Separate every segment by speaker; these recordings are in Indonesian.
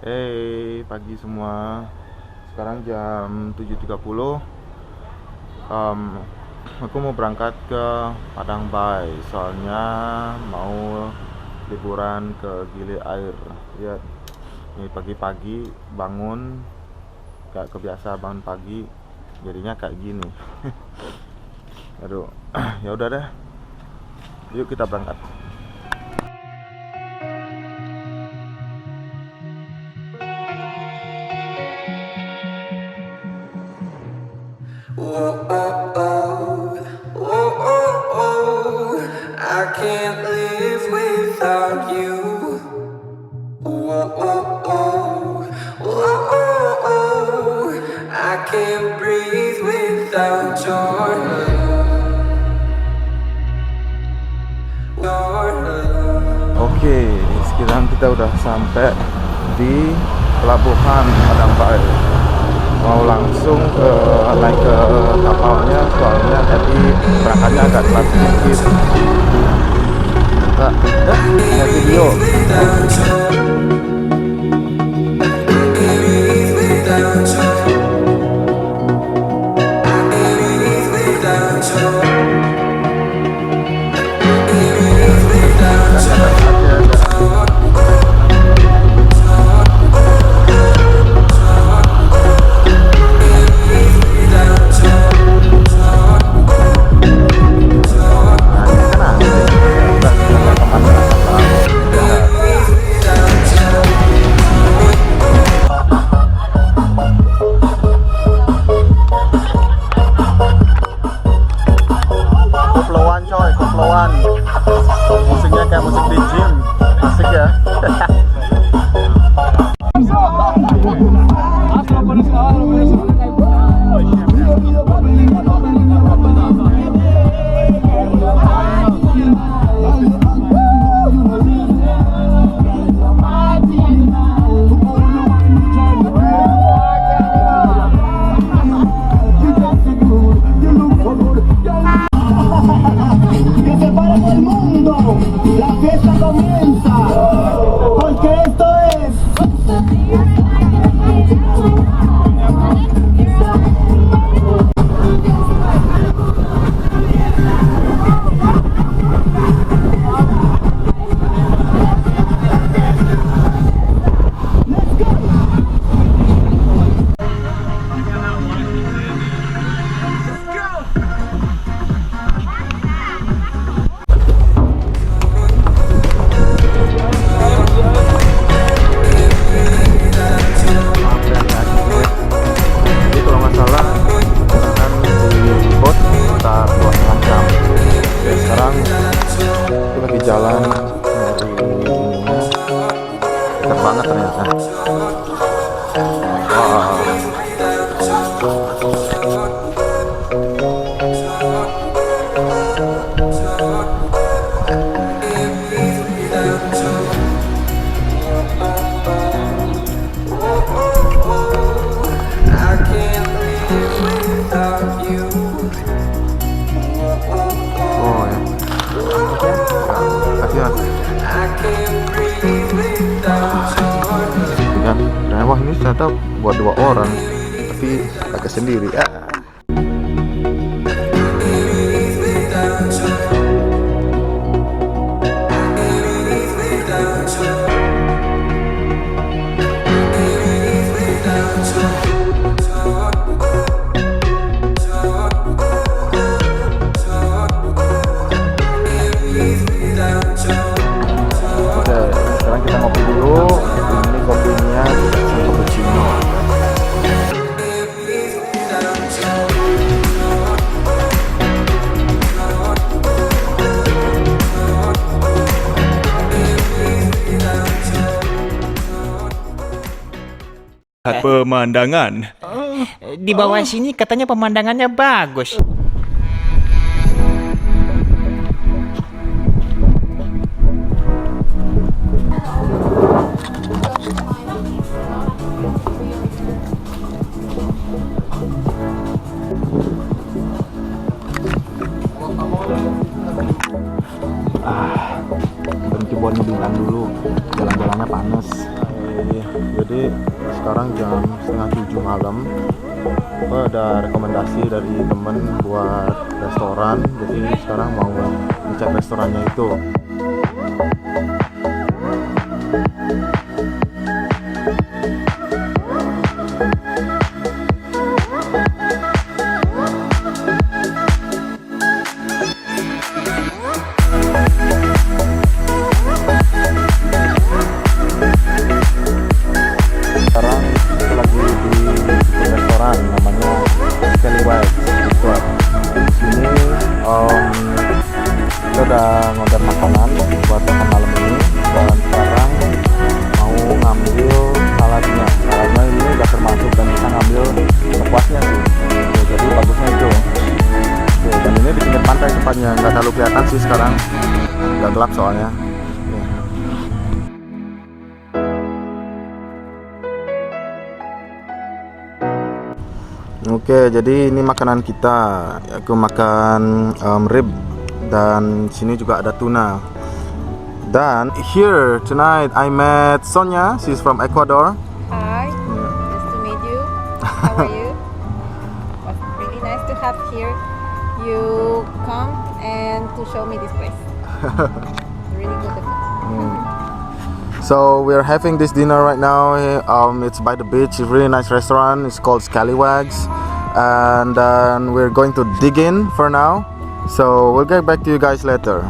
Speaker 1: Hey, pagi semua. Sekarang jam 7.30. Em, aku mau berangkat ke Padang Bay. Soalnya mau liburan ke Gili Air. Lihat, ini pagi-pagi bangun kayak kebiasa bangun pagi, jadinya kayak gini. Aduh, ya udah deh. Yuk kita berangkat.
Speaker 2: Whoa, oh, oh, whoa, oh, oh, I can't live without you. Whoa, oh, oh, whoa, oh, oh, I can't breathe without your love. Your love.
Speaker 1: Oke, sekarang kita udah sampai di pelabuhan Padang Bay. Mau langsung naik ke kapalnya, soalnya tadi berangkatnya agak telat sedikit. Nah, ada video.
Speaker 2: Without your, breathe without your, breathe without your, breathe without your.
Speaker 1: Koploan coy, koploan. Musiknya kayak musik di gym. Asik ya.
Speaker 3: Que se para todo el mundo, la fiesta comienza, porque esto es.
Speaker 1: Jadi kalau nggak salah perjalanan di bot sekitar 2,5 jam. Oke, sekarang kita lagi jalan dari ininya. Dekat banget ternyata. Wow.
Speaker 2: I can't live without you.
Speaker 1: Oh ya. Kasih mas.
Speaker 2: I can't breathe without your love.
Speaker 1: Kan, nah, wah ini ternyata buat 2 orang, tapi agak sendiri.
Speaker 2: Breathe without your, breathe without your, breathe without your.
Speaker 1: Oke, sekarang kita ngopi dulu. Ini kopinya cappuccino.
Speaker 4: Pemandangan.
Speaker 5: Di bawah sini katanya pemandangannya bagus.
Speaker 1: Berhenti buat nyebilan dulu. Jalan-jalannya panas. Jadi sekarang jam setengah 7 malam. Aku ada rekomendasi dari temen buat restoran. Jadi sekarang mau ngecek restorannya itu. Sekarang aku lagi di restoran namanya Scallywags. Di sini kita udah ngorder makanan buat makan malam ini dan sekarang mau ngambil saladnya. Saladnya ini udah termasuk dan bisa ngambil sepuasnya sih. Oke, jadi bagusnya itu. Oke, dan ini di pinggir pantai tempatnya, nggak terlalu kelihatan sih sekarang, nggak gelap soalnya. Oke. Oke, jadi ini makanan kita. Aku makan rib dan sini juga ada tuna. Dan here tonight I met Sonia. She's from Ecuador.
Speaker 4: Hi, nice to meet you. How are you? Was really nice to have here. You come and to show me this place. Really good the food.
Speaker 1: So we're having this dinner right now. It's by the beach. It's a really nice restaurant. It's called Scallywags, and then we're going to dig in for now. So we'll get back to you guys later.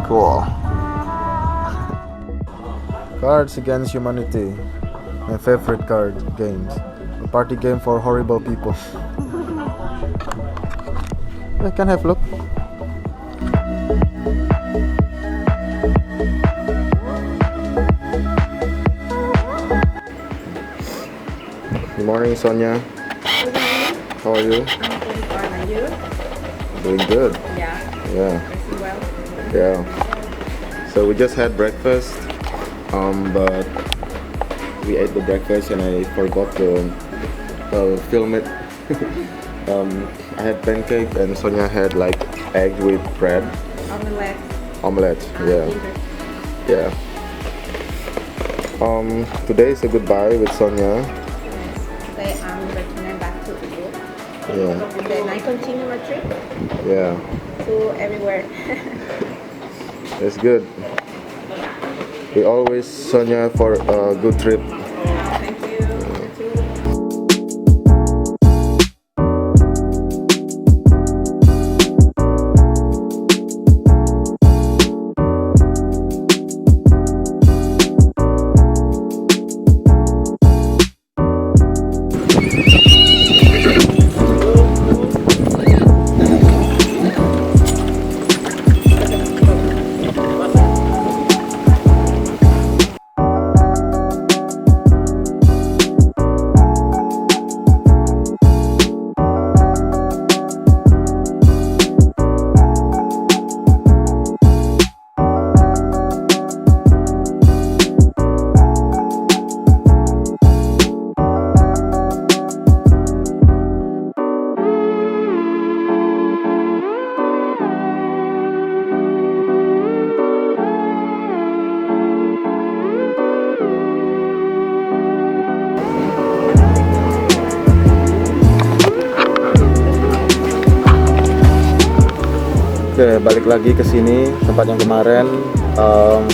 Speaker 1: Cool. Cards Against Humanity, my favorite card games. A party game for horrible people. I can have a look. Good morning, Sonia. How are you?
Speaker 4: I'm pretty fine, and you?
Speaker 1: Doing good.
Speaker 4: Yeah,
Speaker 1: Yeah.
Speaker 4: pretty well.
Speaker 1: Yeah. So we just had breakfast, but we ate the breakfast and I forgot to film it. I had pancake and Sonia had like egg with bread,
Speaker 4: Omelette.
Speaker 1: omelette. Yeah. Yeah. Today is a goodbye with Sonia.
Speaker 4: Today I'm returning back to Ubud.
Speaker 1: Yeah.
Speaker 4: Then I continue my trip
Speaker 1: Yeah.
Speaker 4: to everywhere.
Speaker 1: It's good. We always Sonia for a good trip.
Speaker 4: Thank you. You too.
Speaker 1: Oke, balik lagi ke sini tempat yang kemarin.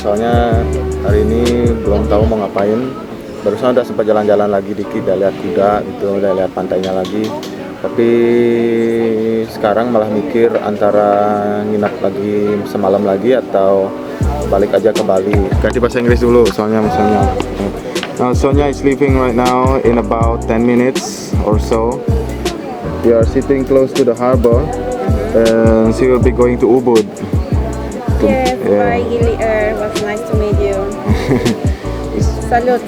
Speaker 1: Soalnya hari ini belum tahu mau ngapain. Barusan udah sempat jalan-jalan lagi dikit, udah lihat kuda gitu, udah lihat pantainya lagi. Tapi sekarang malah mikir antara nginap lagi semalam lagi atau balik aja ke Bali. Ganti bahasa Inggris dulu, soalnya misalnya. Now Sonia is leaving right now in about 10 minutes or so. We are sitting close to the harbor. And she will be going to Ubud.
Speaker 4: Yes,
Speaker 1: Yeah.
Speaker 4: bye Gili was nice to meet you. Salud.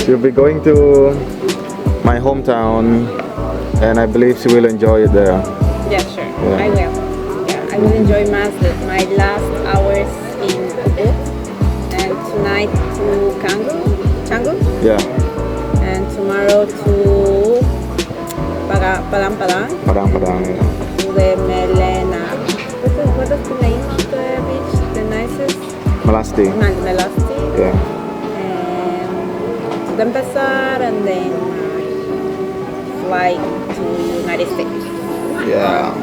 Speaker 1: She'll be going to my hometown, and I believe she will enjoy it there.
Speaker 4: Yeah, sure.
Speaker 1: Yeah.
Speaker 4: I will. Yeah, I will enjoy my last hours in Ubud, and tonight to Canggu,
Speaker 1: Yeah,
Speaker 4: and tomorrow to Padang,
Speaker 1: Padang. Yeah.
Speaker 4: to the Melena. What is the name of the beach? The nicest?
Speaker 1: Melasti.
Speaker 4: Melasti.
Speaker 1: Yeah.
Speaker 4: And Denpasar and then fly to United States.
Speaker 1: Yeah.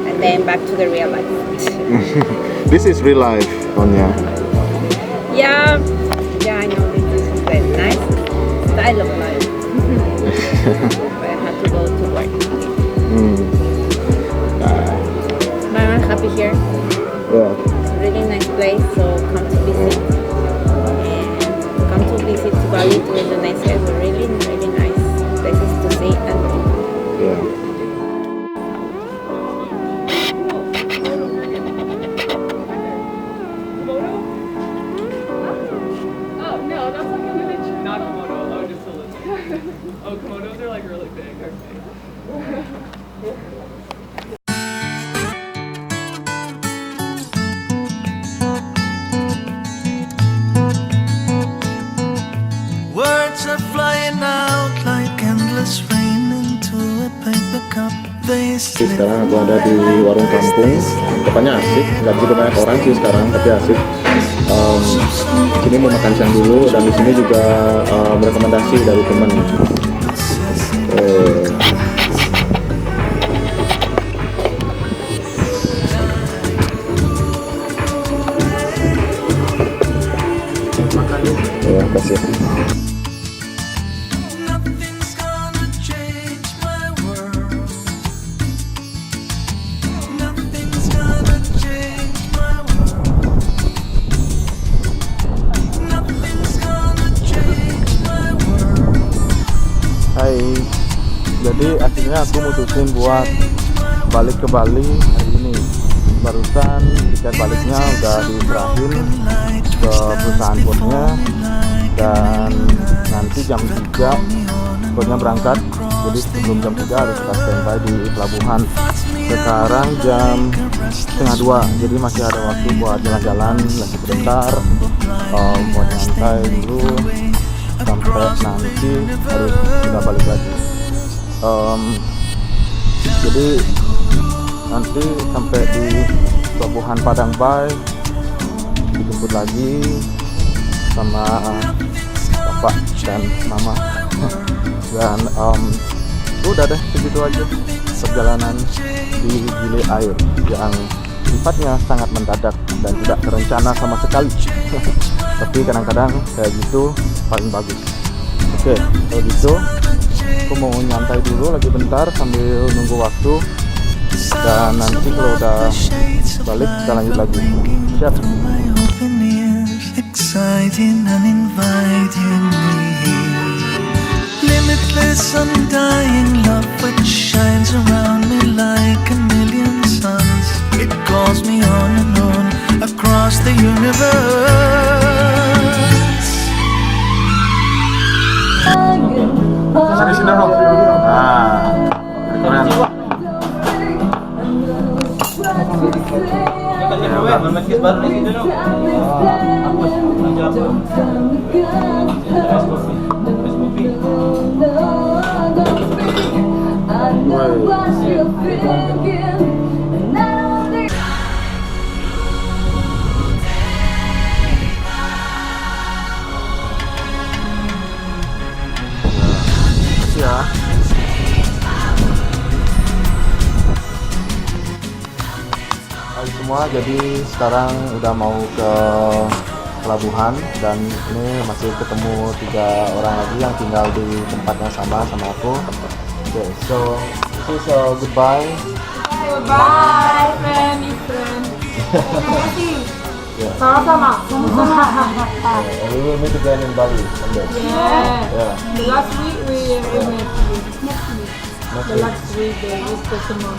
Speaker 4: And then back to the real life.
Speaker 1: This is real life, Tonya.
Speaker 4: Yeah, I know this is the nice style of life. But I had to go to work. But I'm happy here.
Speaker 1: Yeah.
Speaker 4: It's a really nice place, so come to visit. And come to visit to Bali, to Indonesia. It's really, really nice places to see and do.
Speaker 1: Yeah.
Speaker 6: Oh, no, that's like a miniature. Not Komodo, oh, just a lizard. Oh, Komodos are like really big, aren't they?
Speaker 2: Words are flying out like endless rain into a paper cup. They slip.
Speaker 1: Sekarang aku ada di warung kampung. Depannya asik, nggak begitu banyak orang sih sekarang, tapi asik. Sini mau makan siang dulu dan di sini juga rekomendasi dari teman. Ya, kasih.
Speaker 2: Nothing's gonna change my world. Nothing's gonna change my world. Nothing's gonna change my world.
Speaker 1: Hai, jadi akhirnya aku mutusin buat balik ke Bali hari ini. Barusan tiket baliknya udah diserahin ke perusahaan bosnya dan nanti jam 3 bosnya berangkat. Jadi sebelum jam 3 harus kita standby di pelabuhan. Sekarang jam setengah 2, jadi masih ada waktu buat jalan-jalan lagi sebentar, buat nyantai dulu sampai nanti harus kita balik lagi. Jadi nanti sampai di pelabuhan Padang Bay dijemput lagi sama bapak dan mama dan udah deh, segitu aja perjalanan di Gili Air yang sifatnya sangat mendadak dan tidak terencana sama sekali. Tapi kadang-kadang kayak gitu paling bagus. Oke, kalau gitu aku mau nyantai dulu lagi bentar sambil nunggu waktu, dan nanti kalau udah balik kita lanjut lagi. Siap.
Speaker 2: My open ears, exciting and inviting me. Limitless, undying love which shines around me like a million suns. It calls me on and on across the universe.
Speaker 1: Sampai sini dong. Nah, keren. Ya. Hai semua, jadi sekarang udah mau ke pelabuhan dan ini masih ketemu 3 orang lagi yang tinggal di tempat yang sama aku. Okay, so this is goodbye.
Speaker 6: Bye, friend, friend.
Speaker 1: Yeah.
Speaker 6: Sama-sama.
Speaker 1: And we will meet again in Bali someday.
Speaker 6: Yeah.
Speaker 1: Yeah.
Speaker 6: The last week we met. Next week.
Speaker 1: Next
Speaker 6: The
Speaker 1: week.
Speaker 6: last week they used to come on.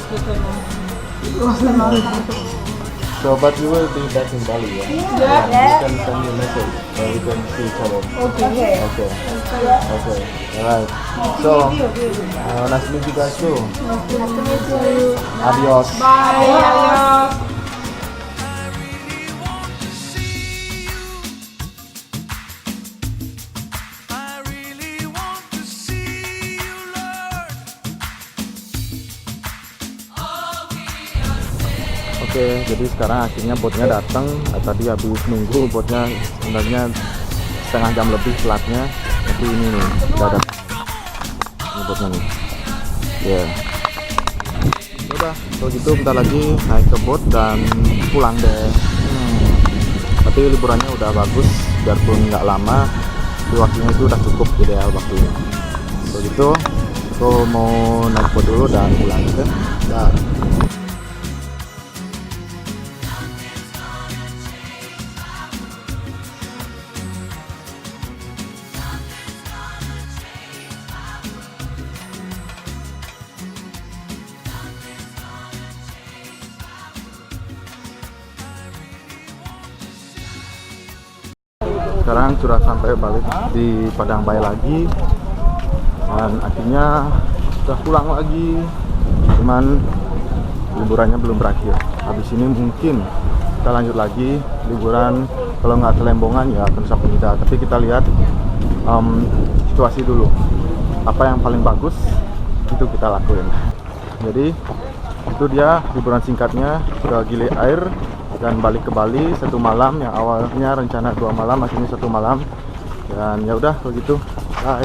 Speaker 6: It was a long time.
Speaker 1: So, but we will be back in Bali, yeah?
Speaker 6: Yeah.
Speaker 1: You can send me a message and we can see each other.
Speaker 6: Okay.
Speaker 1: Okay. Okay. Alright. So, nice to meet you guys too.
Speaker 6: Nice to meet you.
Speaker 1: Adios.
Speaker 6: Bye. Adios.
Speaker 2: I really want to see you, Lord.
Speaker 1: Oke, jadi sekarang akhirnya botnya datang. Tadi habis nunggu botnya sebenarnya setengah jam lebih telatnya, tapi ini nih udah ada ini botnya nih. Ya. Udah, kalau gitu bentar lagi naik ke bot dan pulang deh. Tapi liburannya udah bagus, biarpun nggak lama, di waktunya itu udah cukup ideal waktunya. Kalau gitu, aku mau naik bot dulu dan pulang ya. Dah. Sekarang sudah sampai balik di Padang Bayi lagi, dan akhirnya sudah pulang lagi. Cuman liburannya belum berakhir. Habis ini mungkin kita lanjut lagi liburan, kalau nggak ke Lembongan ya ke Nusa Penida. Tapi kita lihat situasi dulu, apa yang paling bagus itu kita lakuin. Jadi itu dia liburan singkatnya ke Gili Air dan balik ke Bali 1 malam, yang awalnya rencana 2 malam akhirnya 1 malam. Dan ya udah kalau gitu, bye.